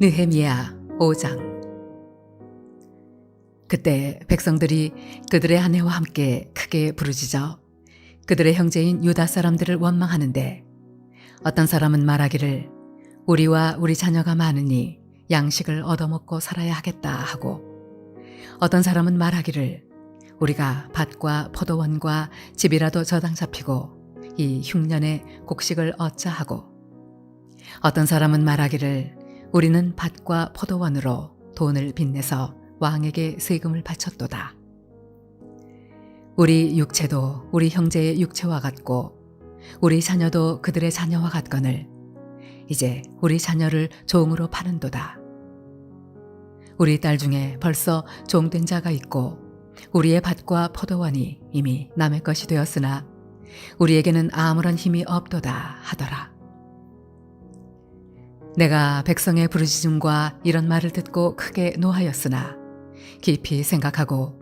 느헤미야 5장. 그때 백성들이 그들의 아내와 함께 크게 부르짖어 그들의 형제인 유다 사람들을 원망하는데, 어떤 사람은 말하기를 우리와 우리 자녀가 많으니 양식을 얻어먹고 살아야 하겠다 하고, 어떤 사람은 말하기를 우리가 밭과 포도원과 집이라도 저당 잡히고 이 흉년에 곡식을 얻자 하고, 어떤 사람은 말하기를 우리는 밭과 포도원으로 돈을 빚내서 왕에게 세금을 바쳤도다. 우리 육체도 우리 형제의 육체와 같고 우리 자녀도 그들의 자녀와 같거늘 이제 우리 자녀를 종으로 파는도다. 우리 딸 중에 벌써 종된 자가 있고 우리의 밭과 포도원이 이미 남의 것이 되었으나 우리에게는 아무런 힘이 없도다 하더라. 내가 백성의 부르짖음과 이런 말을 듣고 크게 노하였으나 깊이 생각하고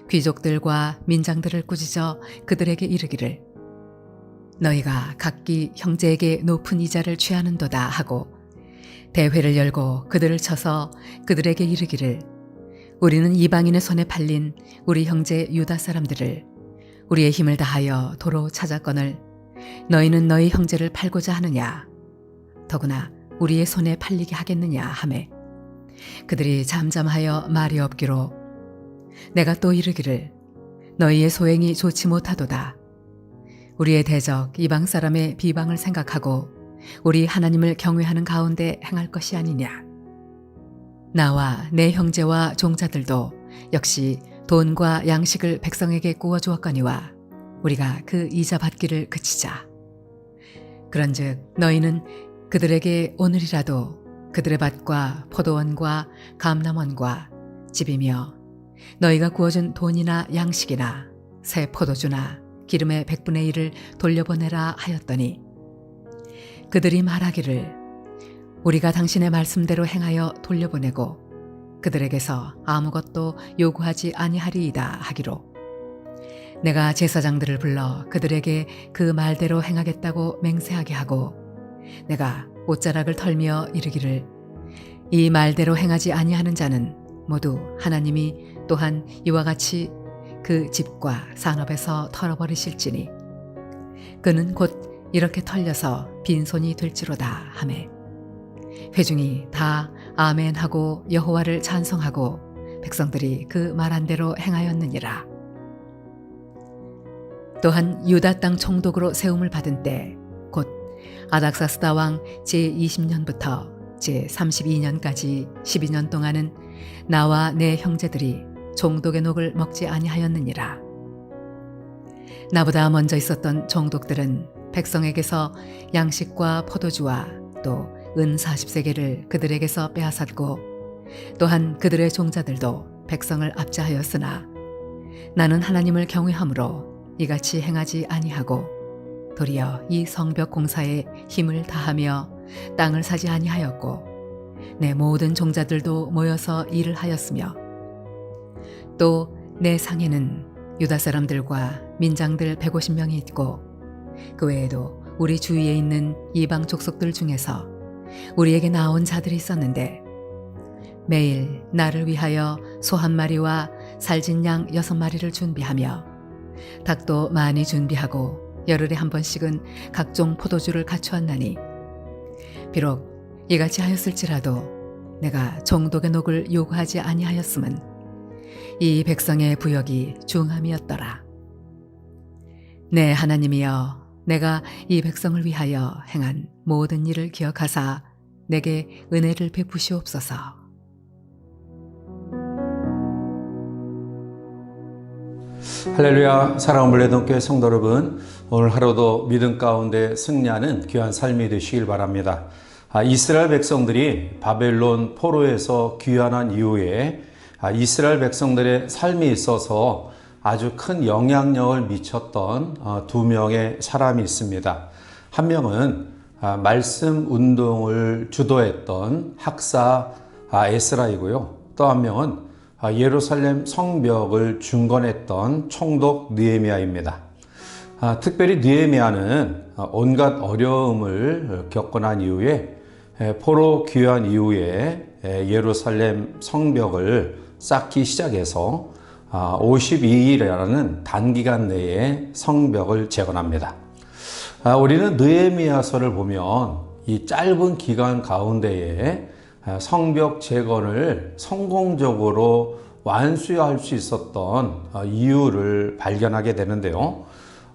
귀족들과 민장들을 꾸짖어 그들에게 이르기를 너희가 각기 형제에게 높은 이자를 취하는도다 하고, 대회를 열고 그들을 쳐서 그들에게 이르기를 우리는 이방인의 손에 팔린 우리 형제 유다 사람들을 우리의 힘을 다하여 도로 찾았거늘 너희는 너희 형제를 팔고자 하느냐, 더구나 우리의 손에 팔리게 하겠느냐 하매, 그들이 잠잠하여 말이 없기로 내가 또 이르기를 너희의 소행이 좋지 못하도다. 우리의 대적 이방 사람의 비방을 생각하고 우리 하나님을 경외하는 가운데 행할 것이 아니냐. 나와 내 형제와 종자들도 역시 돈과 양식을 백성에게 구워주었거니와 우리가 그 이자 받기를 그치자. 그런즉 너희는 그들에게 오늘이라도 그들의 밭과 포도원과 감람원과 집이며 너희가 구워준 돈이나 양식이나 새 포도주나 기름의 100분의 1을 돌려보내라 하였더니, 그들이 말하기를 우리가 당신의 말씀대로 행하여 돌려보내고 그들에게서 아무것도 요구하지 아니하리이다 하기로, 내가 제사장들을 불러 그들에게 그 말대로 행하겠다고 맹세하게 하고, 내가 옷자락을 털며 이르기를 이 말대로 행하지 아니하는 자는 모두 하나님이 또한 이와 같이 그 집과 산업에서 털어버리실지니 그는 곧 이렇게 털려서 빈손이 될지로다 하매, 회중이 다 아멘하고 여호와를 찬송하고 백성들이 그 말한 대로 행하였느니라. 또한 유다 땅 총독으로 세움을 받은 때 곧 아닥사스다 왕 제20년부터 제32년까지 12년 동안은 나와 내 형제들이 종독의 녹을 먹지 아니하였느니라. 나보다 먼저 있었던 종독들은 백성에게서 양식과 포도주와 또 은 40세겔을 그들에게서 빼앗았고, 또한 그들의 종자들도 백성을 압제하였으나 나는 하나님을 경외함으로 이같이 행하지 아니하고 도리어 이 성벽 공사에 힘을 다하며 땅을 사지 아니하였고, 내 모든 종자들도 모여서 일을 하였으며, 또 내 상에는 유다 사람들과 민장들 150명이 있고 그 외에도 우리 주위에 있는 이방 족속들 중에서 우리에게 나온 자들이 있었는데, 매일 나를 위하여 소 1마리와 살진 양 6마리를 준비하며 닭도 많이 준비하고 열흘에 한 번씩은 각종 포도주를 갖추었나니, 비록 이같이 하였을지라도 내가 종독의 녹을 요구하지 아니하였음은 이 백성의 부역이 중함이었더라. 내 하나님이여, 내가 이 백성을 위하여 행한 모든 일을 기억하사 내게 은혜를 베푸시옵소서. 할렐루야. 사랑하는 물레동교회 성도 여러분, 오늘 하루도 믿음 가운데 승리하는 귀한 삶이 되시길 바랍니다. 이스라엘 백성들이 바벨론 포로에서 귀환한 이후에 이스라엘 백성들의 삶에 있어서 아주 큰 영향력을 미쳤던 두 명의 사람이 있습니다. 한 명은 말씀 운동을 주도했던 학사 에스라이고요. 또 한 명은 예루살렘 성벽을 중건했던 총독 느헤미야입니다. 특별히 느헤미야는 온갖 어려움을 겪고 난 이후에 포로 귀환 이후에 예루살렘 성벽을 쌓기 시작해서 52일이라는 단기간 내에 성벽을 재건합니다. 우리는 느헤미야서를 보면 이 짧은 기간 가운데에 성벽 재건을 성공적으로 완수할 수 있었던 이유를 발견하게 되는데요.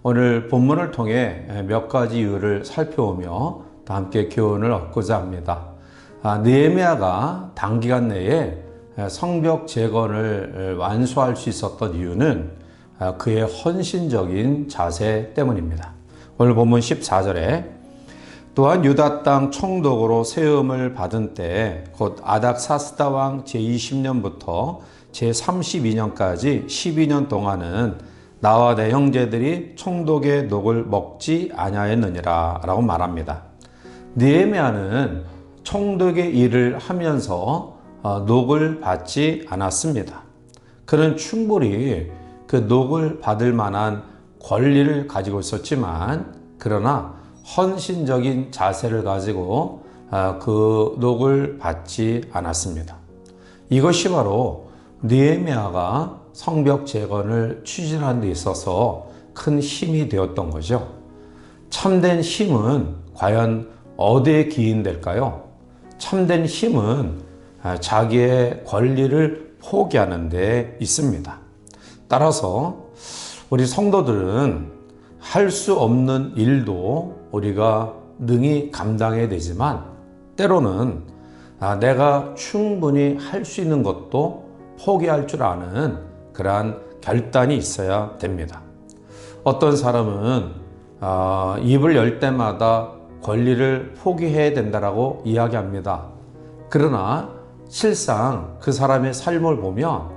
오늘 본문을 통해 몇 가지 이유를 살펴보며 함께 교훈을 얻고자 합니다. 느헤미야가 단기간 내에 성벽 재건을 완수할 수 있었던 이유는 그의 헌신적인 자세 때문입니다. 오늘 본문 14절에 또한 유다 땅 총독으로 세움을 받은 때 곧 아닥사스다 왕 제20년부터 제32년까지 12년 동안은 나와 내 형제들이 총독의 녹을 먹지 아니하였느니라 라고 말합니다. 느헤미야는 총독의 일을 하면서 녹을 받지 않았습니다. 그는 충분히 그 녹을 받을 만한 권리를 가지고 있었지만 그러나 헌신적인 자세를 가지고 그 녹을 받지 않았습니다. 이것이 바로 느헤미야가 성벽 재건을 추진하는 데 있어서 큰 힘이 되었던 거죠. 참된 힘은 과연 어디에 기인될까요? 참된 힘은 자기의 권리를 포기하는 데 있습니다. 따라서 우리 성도들은 할 수 없는 일도 우리가 능히 감당해야 되지만 때로는 내가 충분히 할 수 있는 것도 포기할 줄 아는 그러한 결단이 있어야 됩니다. 어떤 사람은 입을 열 때마다 권리를 포기해야 된다라고 이야기합니다. 그러나 실상 그 사람의 삶을 보면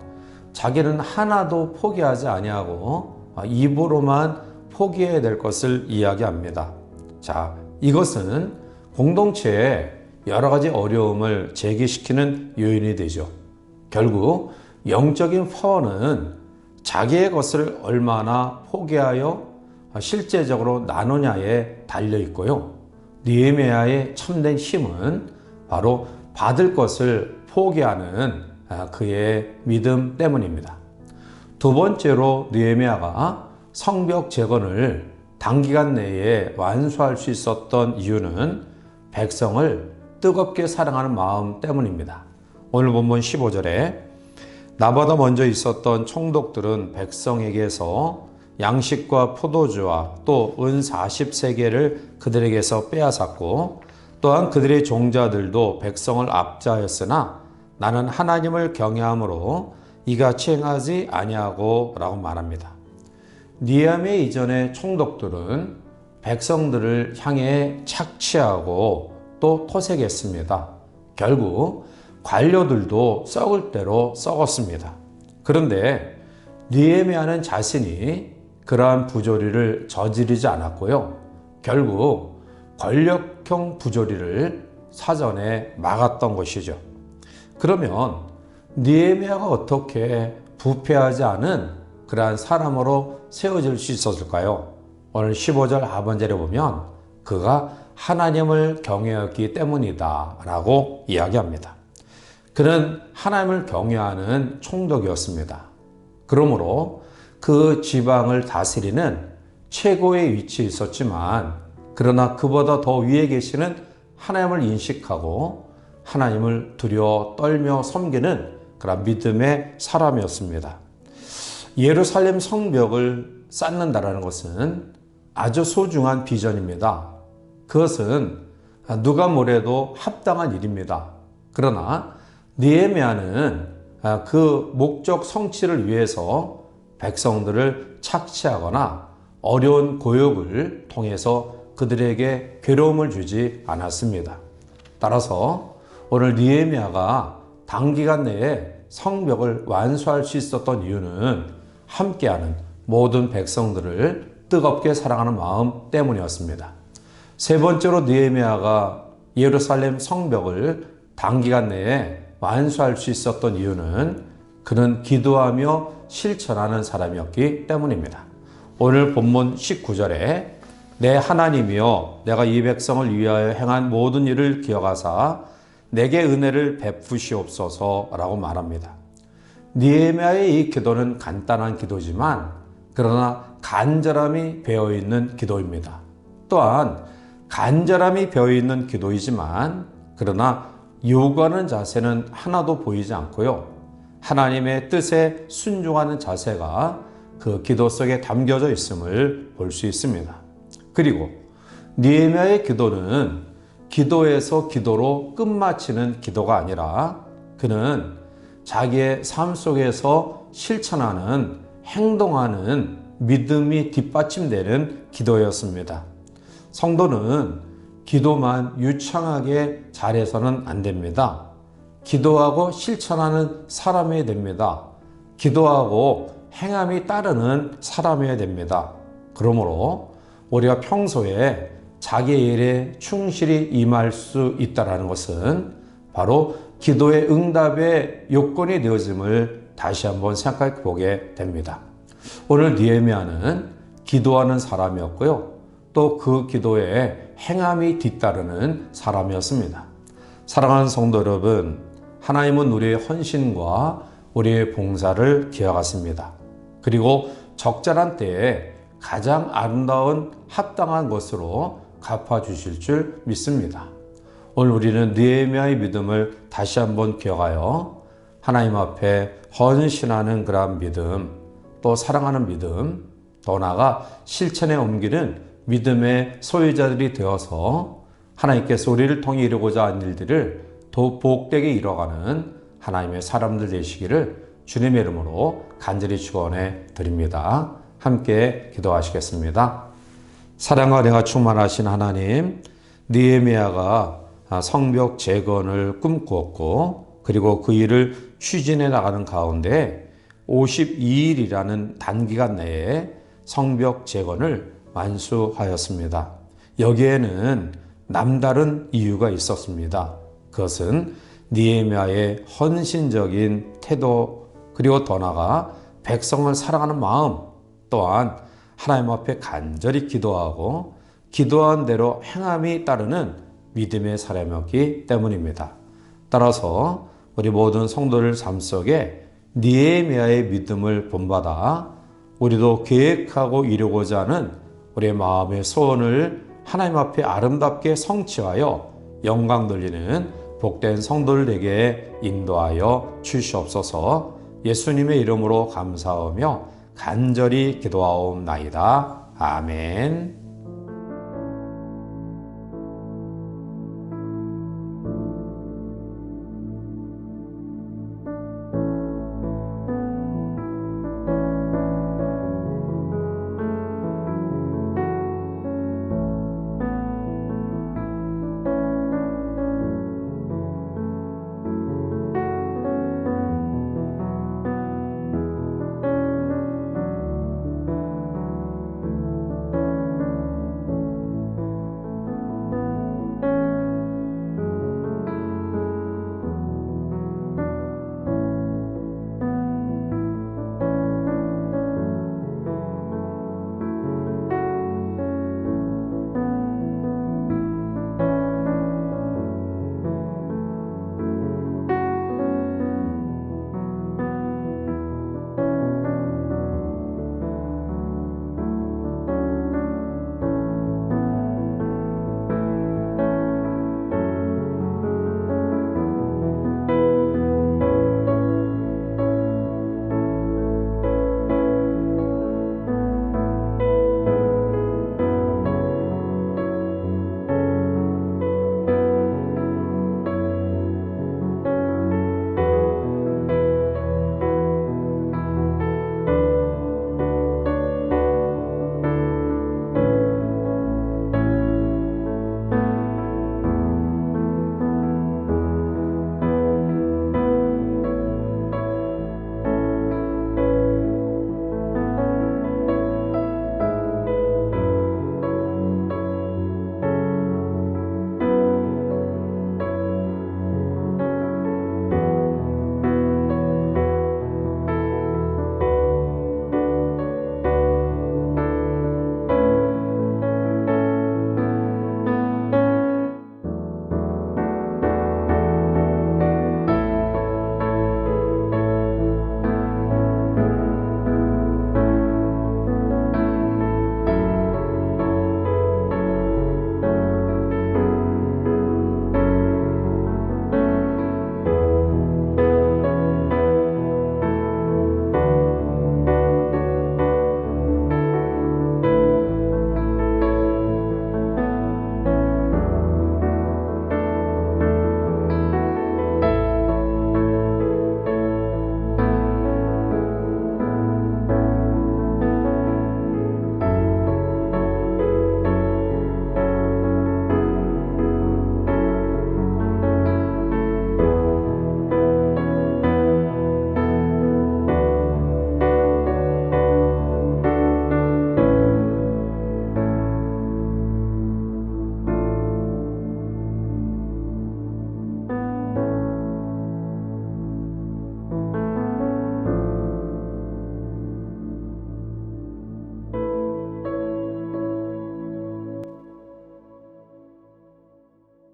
자기는 하나도 포기하지 아니하고 입으로만 포기해야 될 것을 이야기합니다. 자, 이것은 공동체에 여러 가지 어려움을 제기시키는 요인이 되죠. 결국 영적인 파워는 자기의 것을 얼마나 포기하여 실제적으로 나누냐에 달려 있고요. 느헤미야의 참된 힘은 바로 받을 것을 포기하는 그의 믿음 때문입니다. 두 번째로 느헤미야가 성벽 재건을 단기간 내에 완수할 수 있었던 이유는 백성을 뜨겁게 사랑하는 마음 때문입니다. 오늘 본문 15절에 나보다 먼저 있었던 총독들은 백성에게서 양식과 포도주와 또 은 40세겔을 그들에게서 빼앗았고 또한 그들의 종자들도 백성을 압제하였으나 나는 하나님을 경외함으로 이같이 행하지 아니하고 라고 말합니다. 느헤미야 이전의 총독들은 백성들을 향해 착취하고 또 토색했습니다. 결국 관료들도 썩을 대로 썩었습니다. 그런데 느헤미야는 자신이 그러한 부조리를 저지르지 않았고요. 결국 권력형 부조리를 사전에 막았던 것이죠. 그러면 느헤미야가 어떻게 부패하지 않은 그러한 사람으로 세워질 수 있었을까요? 오늘 15절 하반절에 보면 그가 하나님을 경외했기 때문이다 라고 이야기합니다. 그는 하나님을 경외하는 총독이었습니다. 그러므로 그 지방을 다스리는 최고의 위치에 있었지만 그러나 그보다 더 위에 계시는 하나님을 인식하고 하나님을 두려워 떨며 섬기는 그런 믿음의 사람이었습니다. 예루살렘 성벽을 쌓는다라는 것은 아주 소중한 비전입니다. 그것은 누가 뭐래도 합당한 일입니다. 그러나 느헤미야는 그 목적 성취를 위해서 백성들을 착취하거나 어려운 고역을 통해서 그들에게 괴로움을 주지 않았습니다. 따라서 오늘 느헤미야가 단기간 내에 성벽을 완수할 수 있었던 이유는 함께하는 모든 백성들을 뜨겁게 사랑하는 마음 때문이었습니다. 세 번째로 느헤미야가 예루살렘 성벽을 단기간 내에 완수할 수 있었던 이유는 그는 기도하며 실천하는 사람이었기 때문입니다. 오늘 본문 19절에 내 하나님이여 내가 이 백성을 위하여 행한 모든 일을 기억하사 내게 은혜를 베푸시옵소서라고 말합니다. 느헤미야의 이 기도는 간단한 기도지만 그러나 간절함이 배어있는 기도입니다. 또한 간절함이 배어있는 기도이지만 그러나 요구하는 자세는 하나도 보이지 않고요. 하나님의 뜻에 순종하는 자세가 그 기도 속에 담겨져 있음을 볼 수 있습니다. 그리고 느헤미야의 기도는 기도에서 기도로 끝마치는 기도가 아니라 그는 자기의 삶 속에서 실천하는 행동하는 믿음이 뒷받침되는 기도였습니다. 성도는 기도만 유창하게 잘해서는 안 됩니다. 기도하고 실천하는 사람이어야 됩니다. 기도하고 행함이 따르는 사람이어야 됩니다. 그러므로 우리가 평소에 자기의 일에 충실히 임할 수 있다는 것은 바로 기도의 응답의 요건이 되어짐을 다시 한번 생각해 보게 됩니다. 오늘 느헤미야는 기도하는 사람이었고요. 또 그 기도에 행함이 뒤따르는 사람이었습니다. 사랑하는 성도 여러분, 하나님은 우리의 헌신과 우리의 봉사를 기억하십니다. 그리고 적절한 때에 가장 아름다운 합당한 것으로 갚아주실 줄 믿습니다. 오늘 우리는 느헤미야의 믿음을 다시 한번 기억하여 하나님 앞에 헌신하는 그러한 믿음, 또 사랑하는 믿음, 더 나아가 실천에 옮기는 믿음의 소유자들이 되어서 하나님께서 우리를 통해 이루고자 하는 일들을 더 복되게 이뤄가는 하나님의 사람들 되시기를 주님의 이름으로 간절히 축원해 드립니다. 함께 기도하시겠습니다. 사랑과 은혜가 충만하신 하나님, 느헤미야가 성벽 재건을 꿈꾸었고 그리고 그 일을 추진해 나가는 가운데 52일이라는 단기간 내에 성벽 재건을 완수하였습니다. 여기에는 남다른 이유가 있었습니다. 그것은 느헤미야의 헌신적인 태도, 그리고 더 나아가 백성을 사랑하는 마음, 또한 하나님 앞에 간절히 기도하고 기도한 대로 행함이 따르는 믿음의 사람이었기 때문입니다. 따라서 우리 모든 성도들 삶 속에 느헤미야의 믿음을 본받아 우리도 계획하고 이루고자 하는 우리의 마음의 소원을 하나님 앞에 아름답게 성취하여 영광 돌리는 복된 성도들 에게 인도하여 주시옵소서. 예수님의 이름으로 감사하며 간절히 기도하옵나이다. 아멘.